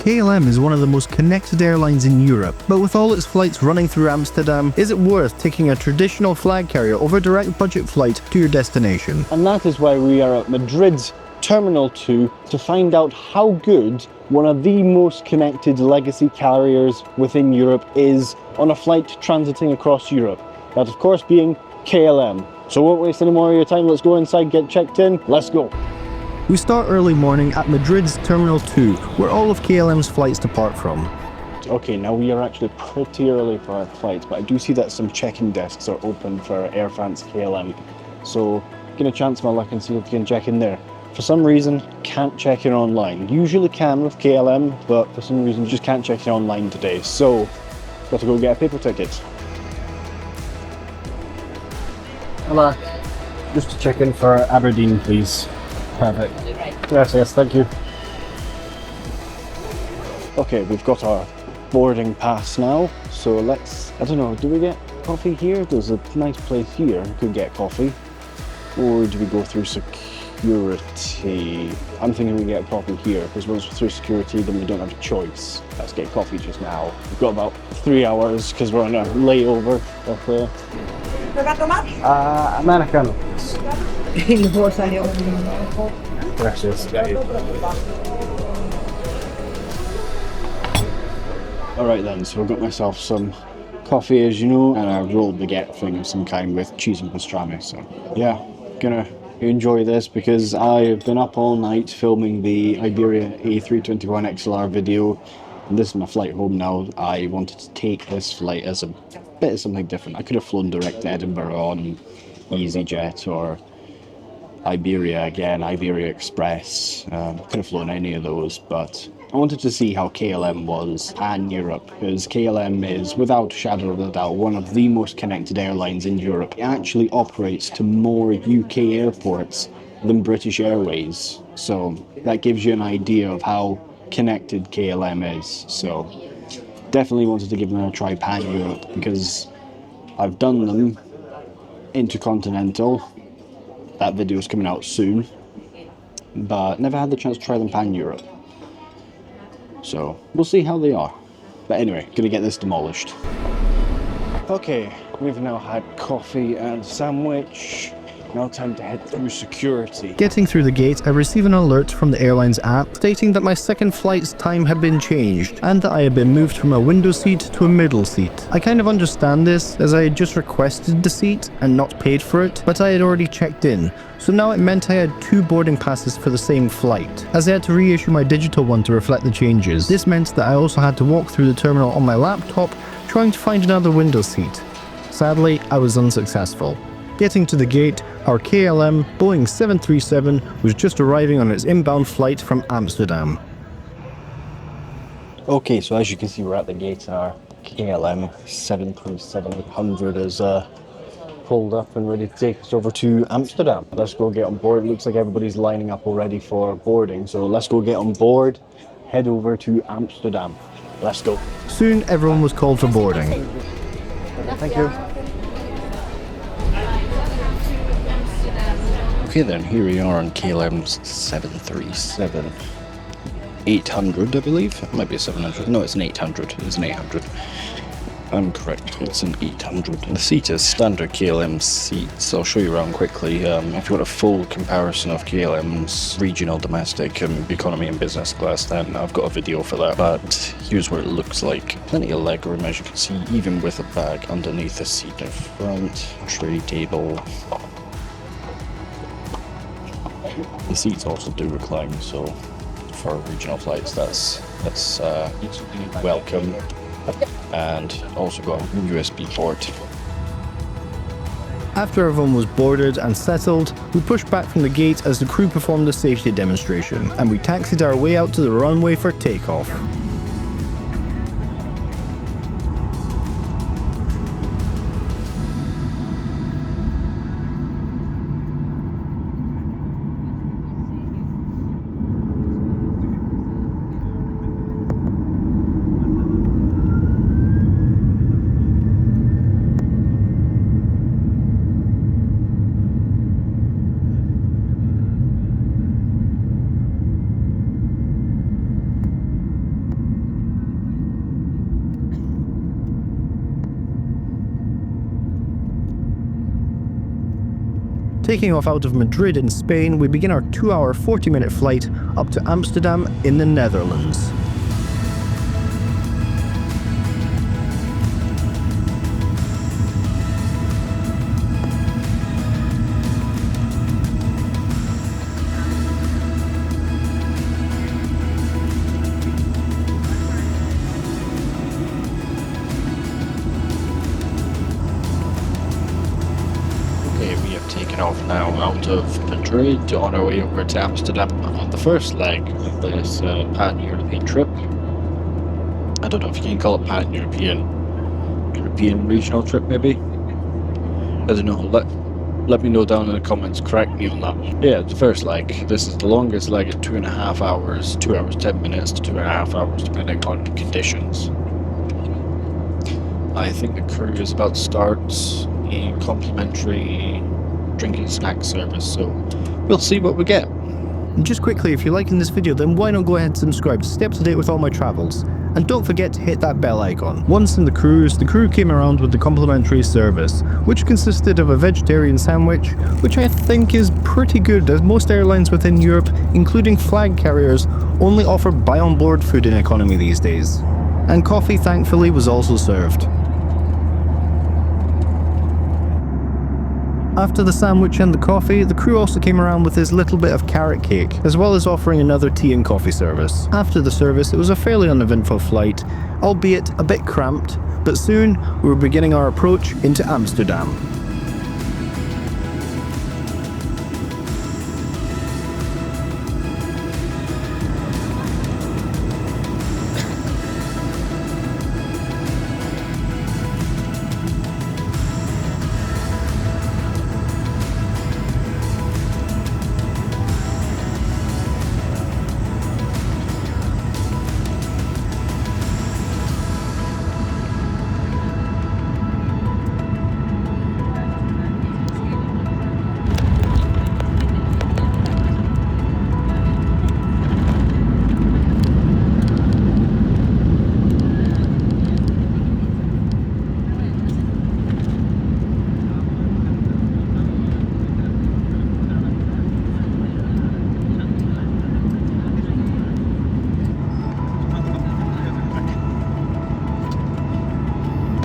KLM is one of the most connected airlines in Europe, but with all its flights running through Amsterdam, is it worth taking a traditional flag carrier over a direct budget flight to your destination? And that is why we are at Madrid's Terminal 2 to find out how good one of the most connected legacy carriers within Europe is on a flight transiting across Europe. That of course being KLM. So won't waste any more of your time, let's go inside, get checked in, let's go. We start early morning at Madrid's Terminal 2, where all of KLM's flights depart from. Okay, now we are actually pretty early for our flights, but I do see that some check-in desks are open for Air France KLM. So, gonna chance my luck and see if we can check in there. For some reason, can't check in online. Usually can with KLM, but for some reason just can't check in online today. So, got to go get a paper ticket. Hello. Just to check in for Aberdeen, please. Perfect. Yes, thank you. Okay, we've got our boarding pass now, so let's, I don't know, do we get coffee here? There's a nice place here, we could get coffee. Or do we go through security? I'm thinking we get coffee here, because once we're through security, then we don't have a choice. Let's get coffee just now. We've got about 3 hours, because we're on a layover. Americano. Gracias. Alright then, so I've got myself some coffee as you know, and a rolled baguette thing of some kind with cheese and pastrami, so yeah, gonna enjoy this because I've been up all night filming the Iberia A321XLR video, and this is my flight home now. I wanted to take this flight as a bit of something different. I could have flown direct to Edinburgh on Easyjet or Iberia again, Iberia Express. Could have flown any of those, but I wanted to see how KLM was pan-Europe, because KLM is, without a shadow of a doubt, one of the most connected airlines in Europe. It actually operates to more UK airports than British Airways, so that gives you an idea of how connected KLM is. So definitely wanted to give them a try pan-Europe, because I've done them intercontinental. That video's coming out soon, but never had the chance to try them pan-Europe. So we'll see how they are. But anyway, gonna get this demolished. Okay, we've now had coffee and sandwich. Now time to head through security. Getting through the gate, I receive an alert from the airline's app stating that my second flight's time had been changed and that I had been moved from a window seat to a middle seat. I kind of understand this, as I had just requested the seat and not paid for it, but I had already checked in, so now it meant I had 2 boarding passes for the same flight, as I had to reissue my digital one to reflect the changes. This meant that I also had to walk through the terminal on my laptop trying to find another window seat. Sadly, I was unsuccessful. Getting to the gate, our KLM Boeing 737 was just arriving on its inbound flight from Amsterdam. Okay, so as you can see, we're at the gate and our KLM 737-800 is pulled up and ready to take us over to Amsterdam. Let's go get on board. It looks like everybody's lining up already for boarding, so let's go get on board, head over to Amsterdam. Let's go. Soon, everyone was called for boarding. Thank you. Okay then, here we are on KLM's 737-800, I believe. It might be a 700. No, it's an 800. It's an 800. I'm correct, it's an 800. The seat is standard KLM seats. I'll show you around quickly. If you want a full comparison of KLM's regional, domestic, economy and business class, then I've got a video for that. But here's what it looks like. Plenty of legroom, as you can see, even with a bag underneath the seat in front. Tray table. The seats also do recline, so for regional flights that's welcome. And also got a USB port. After everyone was boarded and settled, we pushed back from the gate as the crew performed a safety demonstration, and we taxied our way out to the runway for takeoff. Taking off out of Madrid in Spain, we begin our 2-hour 40-minute flight up to Amsterdam in the Netherlands. Taken off now out of Madrid on our way over to Amsterdam on the first leg of this pan-European trip. I don't know if you can call it European regional trip maybe? I don't know, let me know down in the comments, correct me on that. Yeah, the first leg. This is the longest leg at 2.5 hours, 2 hours 10 minutes to 2.5 hours depending on conditions. I think the crew is about to start a complimentary drinking snack service, so we'll see what we get. And just quickly, if you're liking this video, then why not go ahead and subscribe to stay up to date with all my travels. And don't forget to hit that bell icon. Once in the cruise, the crew came around with the complimentary service, which consisted of a vegetarian sandwich, which I think is pretty good, as most airlines within Europe, including flag carriers, only offer buy on board food in economy these days. And coffee, thankfully, was also served. After the sandwich and the coffee, the crew also came around with this little bit of carrot cake, as well as offering another tea and coffee service. After the service, it was a fairly uneventful flight, albeit a bit cramped, but soon we were beginning our approach into Amsterdam.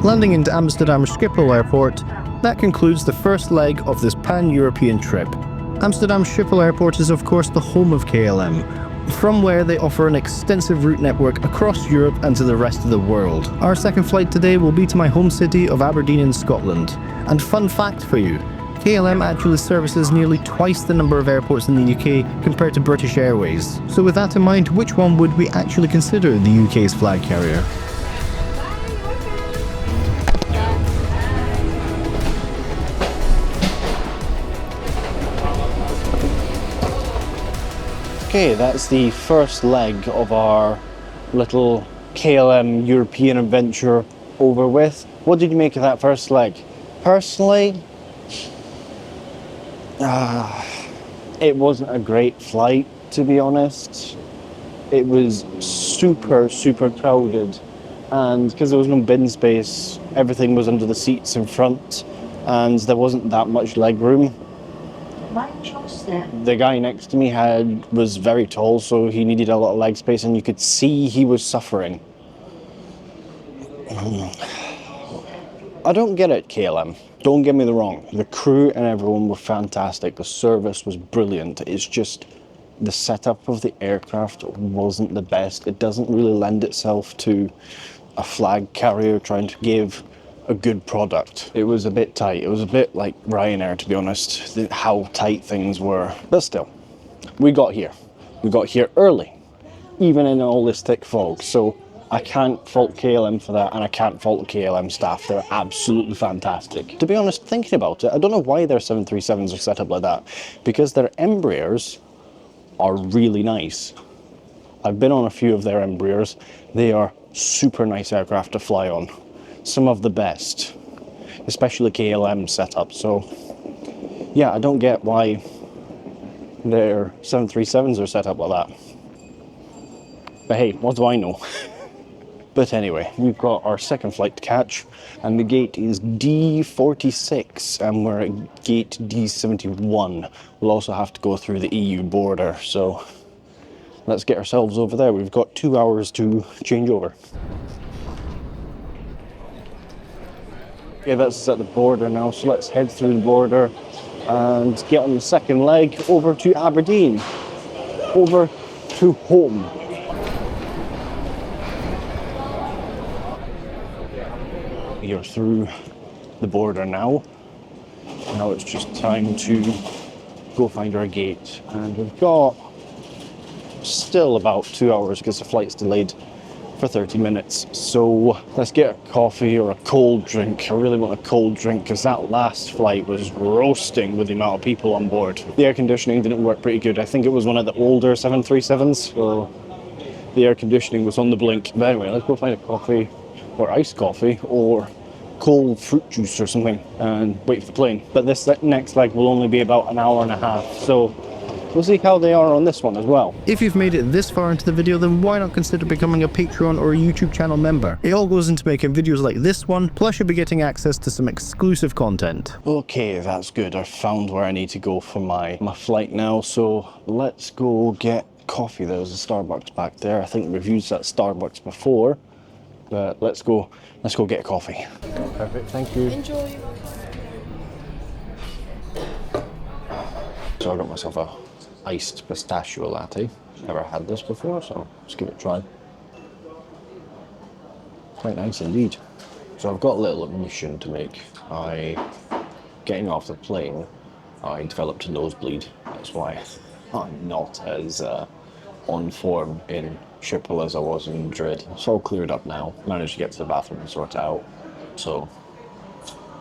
Landing into Amsterdam Schiphol Airport, that concludes the first leg of this pan-European trip. Amsterdam Schiphol Airport is of course the home of KLM, from where they offer an extensive route network across Europe and to the rest of the world. Our second flight today will be to my home city of Aberdeen in Scotland. And fun fact for you, KLM actually services nearly twice the number of airports in the UK compared to British Airways. So with that in mind, which one would we actually consider the UK's flag carrier? Okay, that's the first leg of our little KLM European adventure over with. What did you make of that first leg? Personally, it wasn't a great flight, to be honest. It was super crowded, and because there was no bin space, everything was under the seats in front, and there wasn't that much leg room. The guy next to me was very tall, so he needed a lot of leg space, and you could see he was suffering. I don't get it, KLM. Don't get me wrong. The crew and everyone were fantastic. The service was brilliant. It's just the setup of the aircraft wasn't the best. It doesn't really lend itself to a flag carrier trying to give a good product. It was a bit tight. It was a bit like Ryanair, to be honest, how tight things were. But still, we got here. We got here early, even in all this thick fog. So I can't fault KLM for that, and I can't fault the KLM staff. They're absolutely fantastic. To be honest, thinking about it, I don't know why their 737s are set up like that, because their Embraers are really nice. I've been on a few of their Embraers. They are super nice aircraft to fly on. Some of the best, especially KLM setup. So yeah, I don't get why their 737s are set up like that. But hey, what do I know? But anyway, we've got our second flight to catch, and the gate is D46, and we're at gate D71. We'll also have to go through the EU border, so let's get ourselves over there. We've got 2 hours to change over. Okay, that's at the border now, so let's head through the border and get on the second leg over to Aberdeen, over to home. You're through the border now. Now it's just time to go find our gate, and we've got still about 2 hours because the flight's delayed for 30 minutes. So let's get a coffee or a cold drink. I really want a cold drink because that last flight was roasting with the amount of people on board. The air conditioning didn't work pretty good. I think it was one of the older 737s, so the air conditioning was on the blink. But anyway, let's go find a coffee or iced coffee or cold fruit juice or something and wait for the plane. But this next leg will only be about an hour and a half, so we'll see how they are on this one as well. If you've made it this far into the video, then why not consider becoming a Patreon or a YouTube channel member? It all goes into making videos like this one, plus you'll be getting access to some exclusive content. Okay, that's good. I've found where I need to go for my flight now, so let's go get coffee. There's a Starbucks back there. I think we've used that Starbucks before, but let's go get coffee. Perfect, thank you. Enjoy. So I got myself a iced pistachio latte. Never had this before, so let's give it a try. Quite nice indeed. So I've got a little admission to make. Getting off the plane, I developed a nosebleed. That's why I'm not as on form in Schiphol as I was in Madrid. It's all cleared up now. Managed to get to the bathroom and sort it out. So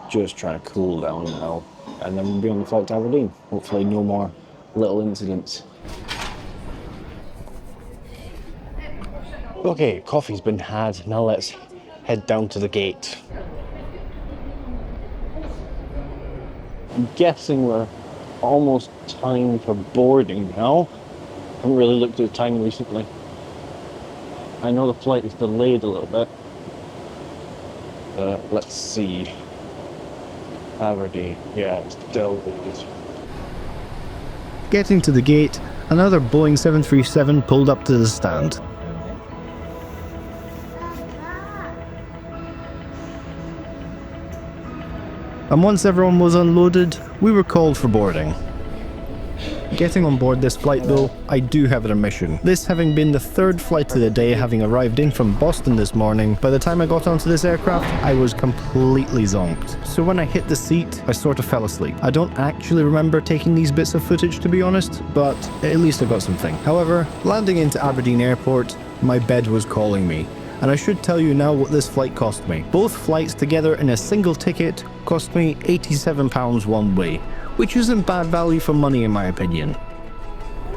just trying to cool down now, and then we'll be on the flight to Aberdeen. Hopefully no more little incidents. Okay, coffee's been had. Now let's head down to the gate. I'm guessing we're almost time for boarding now. I haven't really looked at the time recently. I know the flight is delayed a little bit. Let's see. Aberdeen, yeah, it's delayed. Getting to the gate, another Boeing 737 pulled up to the stand. And once everyone was unloaded, we were called for boarding. Getting on board this flight though, I do have an admission. This having been the third flight of the day, having arrived in from Boston this morning, by the time I got onto this aircraft, I was completely zonked. So when I hit the seat, I sort of fell asleep. I don't actually remember taking these bits of footage, to be honest, but at least I got something. However, landing into Aberdeen Airport, my bed was calling me. And I should tell you now what this flight cost me. Both flights together in a single ticket cost me £87 one way, which isn't bad value for money in my opinion.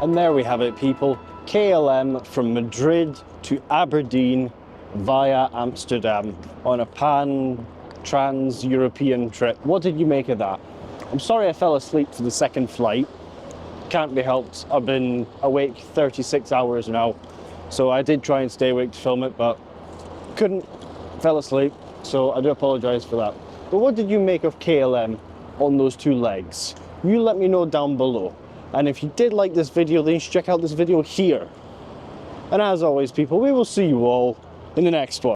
And there we have it, people. KLM from Madrid to Aberdeen via Amsterdam on a pan-trans-European trip. What did you make of that? I'm sorry I fell asleep for the second flight. Can't be helped. I've been awake 36 hours now. So I did try and stay awake to film it, but couldn't, fell asleep. So I do apologize for that. But what did you make of KLM on those two legs? You let me know down below. And if you did like this video, then you should check out this video here. And as always, people, we will see you all in the next one.